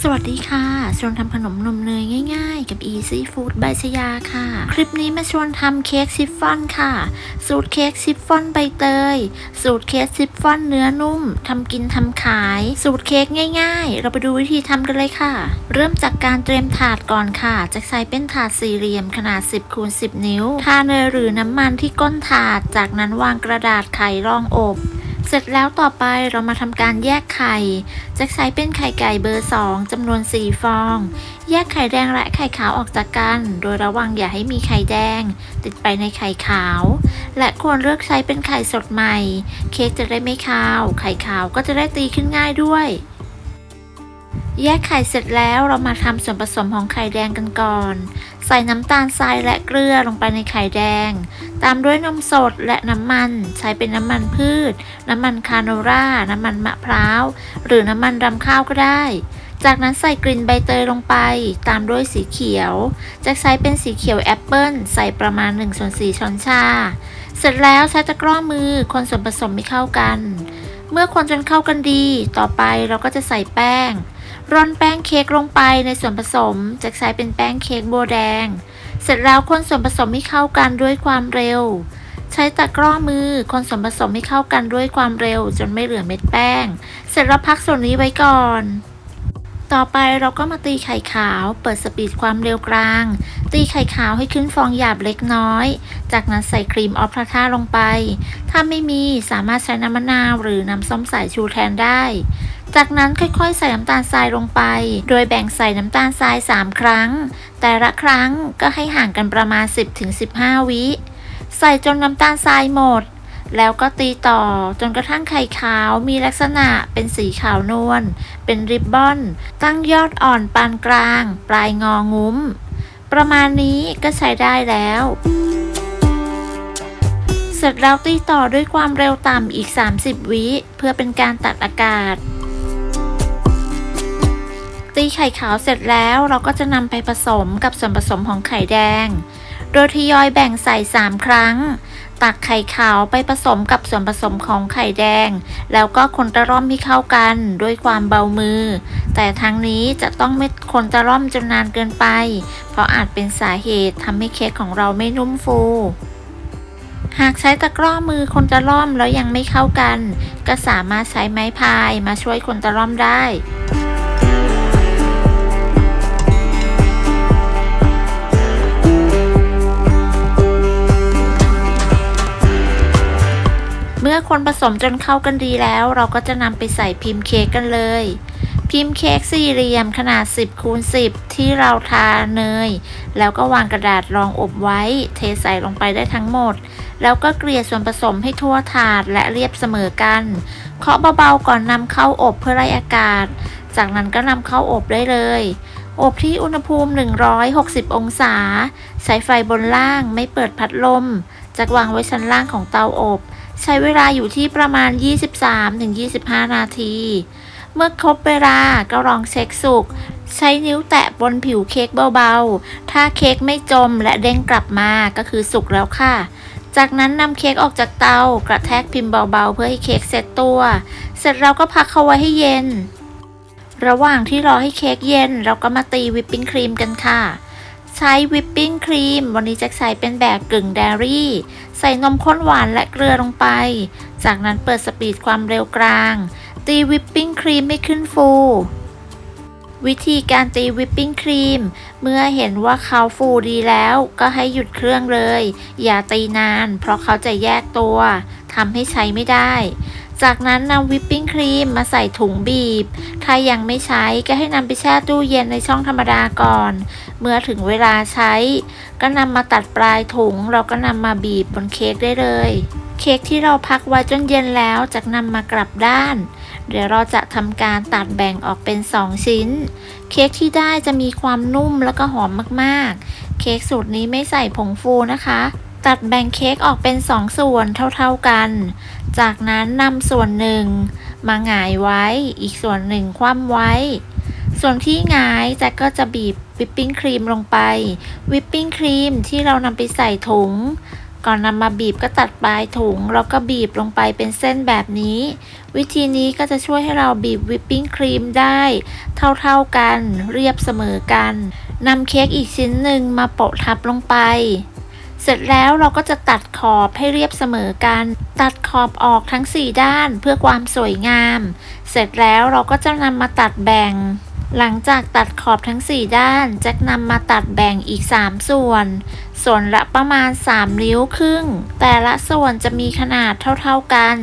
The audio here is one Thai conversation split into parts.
สวัสดีค่ะชวนทำขนมนมเนยง่ายๆกับ Easy Food ใบชยาค่ะคลิปนี้มาชวนทำเค้กชิฟฟ่อนค่ะสูตรเค้กชิฟฟ่อนใบเตยสูตรเค้กชิฟฟ่อนเนื้อนุ่มทำกินทำขายสูตรเค้กง่ายๆเราไปดูวิธีทำกันเลยค่ะเริ่มจากการเตรียมถาดก่อนค่ะจะใช้เป็นถาดสี่เหลี่ยมขนาด 10 คูณ 10 นิ้วทาเนยหรือน้ำมันที่ก้นถาดจากนั้นวางกระดาษไขรองอบเสร็จแล้วต่อไปเรามาทำการแยกไข่จะใช้เป็นไข่ไก่เบอร์ 2จำนวน 4 ฟอง แยกไข่แดงและไข่ขาวออกจากกัน โดยระวังอย่าให้มีไข่แดงติดไปในไข่ขาว และควรเลือกใช้เป็นไข่สดใหม่ เค้กจะได้ไม่คาว ไข่ขาวก็จะได้ตีขึ้นง่ายด้วย แยกไข่เสร็จแล้วเรามาทำส่วนผสมของไข่แดงกันก่อน ใส่น้ำตาลทรายและเกลือลงไปในไข่แดง ตามด้วยนมสดและน้ำมันใช้เป็นน้ำมันพืช น้ำมันคาโนราน้ำมันมะพร้าว หรือน้ำมันรำข้าวก็ได้ จากนั้นใส่กลิ่นใบเตยลงไป ตามด้วยสีเขียว จะใช้เป็นสีเขียวแอปเปิลใส่ประมาณ 1/4 ช้อนชา เสร็จแล้วใช้ตะกร้อมือคนส่วนผสมให้เข้ากัน เมื่อคนจนเข้ากันดี ต่อไปเราก็จะใส่แป้ง ร่อนแป้งเค้กลงไปในส่วนผสมจะใช้เป็นแป้งเค้กโบแดง เสร็จแล้วคนส่วนผสมให้เข้ากันด้วยความเร็ว ใช้ตะกร้อมือคนส่วนผสมให้เข้ากันด้วยความเร็วจนไม่เหลือเม็ดแป้ง เสร็จแล้วพักส่วนนี้ไว้ก่อน ต่อไปเราก็มาตีไข่ขาวเปิดสปีดความเร็วกลาง ตีไข่ขาวให้ขึ้นฟองหยาบเล็กน้อย จากนั้นใส่ครีมออฟพาท่าลงไป ถ้าไม่มีสามารถใช้น้ำมะนาวหรือน้ำส้มสายชูแทนได้ จากนั้นค่อยๆใส่น้ำตาลทรายลงไป โดยแบ่งใส่น้ำตาลทราย3ครั้ง แต่ละครั้งก็ให้ห่างกันประมาณ 10-15 วิ ใส่จนน้ำตาลทรายหมด แล้วก็ตีต่อจนกระทั่งไข่ขาวมีลักษณะเป็นสีขาวนวล เป็นริบบอน ตั้งยอดอ่อนปานกลาง ปลายงองุ้ม ประมาณนี้ก็ใช้ได้แล้ว เสร็จแล้วตีต่อด้วยความเร็วต่ำอีก 30 วิเพื่อเป็นการตัดอากาศ ตีไข่ขาวเสร็จแล้วเราก็จะนำไปผสมกับส่วนผสมของไข่แดง โดยทยอยแบ่งใส่3ครั้ง ตักไข่ขาวไปผสมกับส่วนผสมของไข่แดง แล้วก็คนตะล่อมให้เข้ากันด้วยความเบามือ แต่ทั้งนี้จะต้องไม่คนตะล่อมจนนานเกินไป เพราะอาจเป็นสาเหตุทำให้เค้กของเราไม่นุ่มฟู หากใช้ตะกร้อมือคนตะล่อมแล้วยังไม่เข้ากัน ก็สามารถใช้ไม้พายมาช่วยคนตะล่อมได้ เมื่อคนผสมจนเข้ากันดีแล้วเราก็จะนำไปใส่พิมพ์เค้กกันเลย พิมพ์เค้กสี่เหลี่ยมขนาด 10 คูณ 10 ที่เราทาเนยแล้วก็วางกระดาษรองอบไว้เทใส่ลงไปได้ทั้งหมด แล้วก็เกลี่ยส่วนผสมให้ทั่วถาดและเรียบเสมอกันเคาะเบาๆก่อนนำเข้าอบเพื่อไล่อากาศจากนั้นก็นำเข้าอบได้เลยอบที่อุณหภูมิ160องศาใช้ไฟบนล่างไม่เปิดพัดลมจะวางไว้ชั้นล่างของเตาอบใช้เวลาอยู่ที่ประมาณ 23-25 นาที เมื่อครบเวลาก็ลองเช็คสุก ใช้นิ้วแตะบนผิวเค้กเบาๆ ถ้าเค้กไม่จมและเด้งกลับมาก็คือสุกแล้วค่ะ จากนั้นนำเค้กออกจากเตากระแทกพิมพ์เบาๆเพื่อให้เค้กเซ็ตตัว เสร็จเราก็พักเขาไว้ให้เย็น ระหว่างที่รอให้เค้กเย็นเราก็มาตีวิปปิ้งครีมกันค่ะ ใช้วิปปิ้งครีมวันนี้จะใช้เป็นแบบกึ่งเดรี่ใส่นมข้นหวานและเกลือลงไป จากนั้นเปิดสปีดความเร็วกลาง ตีวิปปิ้งครีมให้ขึ้นฟู วิธีการตีวิปปิ้งครีมเมื่อเห็นว่าเขาฟูดีแล้วก็ให้หยุดเครื่องเลย อย่าตีนานเพราะเขาจะแยกตัวทำให้ใช้ไม่ได้ จากนั้นนำวิปปิ้งครีมมาใส่ถุงบีบถ้ายังไม่ใช้ก็ให้นำไปแช่ตู้เย็นในช่องธรรมดาก่อนเมื่อถึงเวลาใช้ก็นำมาตัดปลายถุงเราก็นำมาบีบบนเค้กได้เลยเค้กที่เราพักไว้จนเย็นแล้วจะนำมากลับด้านเดี๋ยวเราจะทำการตัดแบ่งออกเป็น2ชิ้นเค้กที่ได้จะมีความนุ่มแล้วก็หอมมากๆเค้กสูตรนี้ไม่ใส่ผงฟูนะคะตัดแบ่งเค้กออกเป็น2ส่วนเท่าๆกันจากนั้นนำส่วนหนึ่งมาหงายไว้อีกส่วนหนึ่งคว่ำไว้ส่วนที่หงายแจ็คก็จะบีบวิปปิ้งครีมลงไปวิปปิ้งครีมที่เรานำไปใส่ถุง ก่อนนำมาบีบก็ตัดปลายถุงแล้วก็บีบลงไปเป็นเส้นแบบนี้วิธีนี้ก็จะช่วยให้เราบีบวิปปิ้งครีมได้เท่าๆกันเรียบเสมอกันนำเค้กอีกชิ้นหนึ่งมาโปะทับลงไปเสร็จแล้วเราก็จะตัดขอบให้เรียบเสมอกันตัดขอบออกทั้ง4ด้านเพื่อความสวยงามเสร็จแล้วเราก็จะนำมาตัดแบ่งหลังจากตัดขอบทั้ง4ด้านแจ็คนำมาตัดแบ่งอีก3ส่วนละประมาณ3 นิ้วครึ่งแต่ละส่วนจะมีขนาดเท่าๆกัน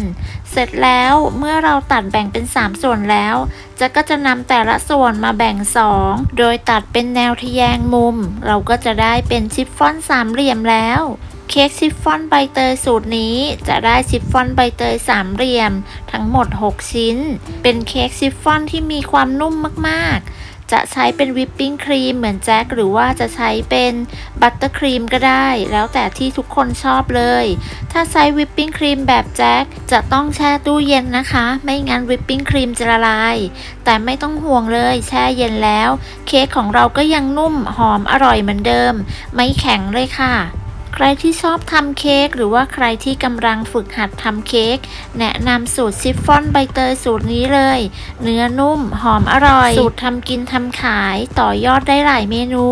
เสร็จแล้วเมื่อเราตัดแบ่งเป็น3ส่วนแล้วแจ็คก็จะนำแต่ละส่วนมาแบ่ง2โดยตัดเป็นแนวทะแยงมุมเราก็จะได้เป็นชิฟฟ่อนสามเหลี่ยมแล้วเค้กชิฟฟ่อนใบเตยสูตรนี้จะได้ชิฟฟ่อนใบเตยสามเหลี่ยมทั้งหมด6ชิ้นเป็นเค้กชิฟฟ่อนที่มีความนุ่มมากๆจะใช้เป็นวิปปิ้งครีมเหมือนแจ็คหรือว่าจะใช้เป็นบัตเตอร์ครีมก็ได้แล้วแต่ที่ทุกคนชอบเลยถ้าใช้วิปปิ้งครีมแบบแจ็คจะต้องแช่ตู้เย็นนะคะไม่งั้นวิปปิ้งครีมจะละลายแต่ไม่ต้องห่วงเลยแช่เย็นแล้วเค้กของเราก็ยังนุ่มหอมอร่อยเหมือนเดิมไม่แข็งเลยค่ะใครที่ชอบทำเค้กหรือว่าใครที่กำลังฝึกหัดทำเค้กแนะนำสูตรชิฟฟ่อนใบเตยสูตรนี้เลยเนื้อนุ่มหอมอร่อยสูตรทำกินทำขายต่อยอดได้หลายเมนู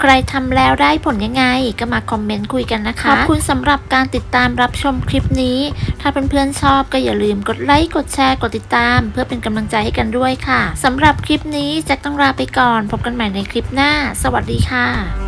ใครทำแล้วได้ผลยังไงก็มาคอมเมนต์คุยกันนะคะขอบคุณสำหรับการติดตามรับชมคลิปนี้ถ้าเพื่อนๆชอบก็อย่าลืมกดไลค์กดแชร์กดติดตามเพื่อเป็นกำลังใจให้กันด้วยค่ะสำหรับคลิปนี้แจ็คต้องลาไปก่อนพบกันใหม่ในคลิปหน้าสวัสดีค่ะ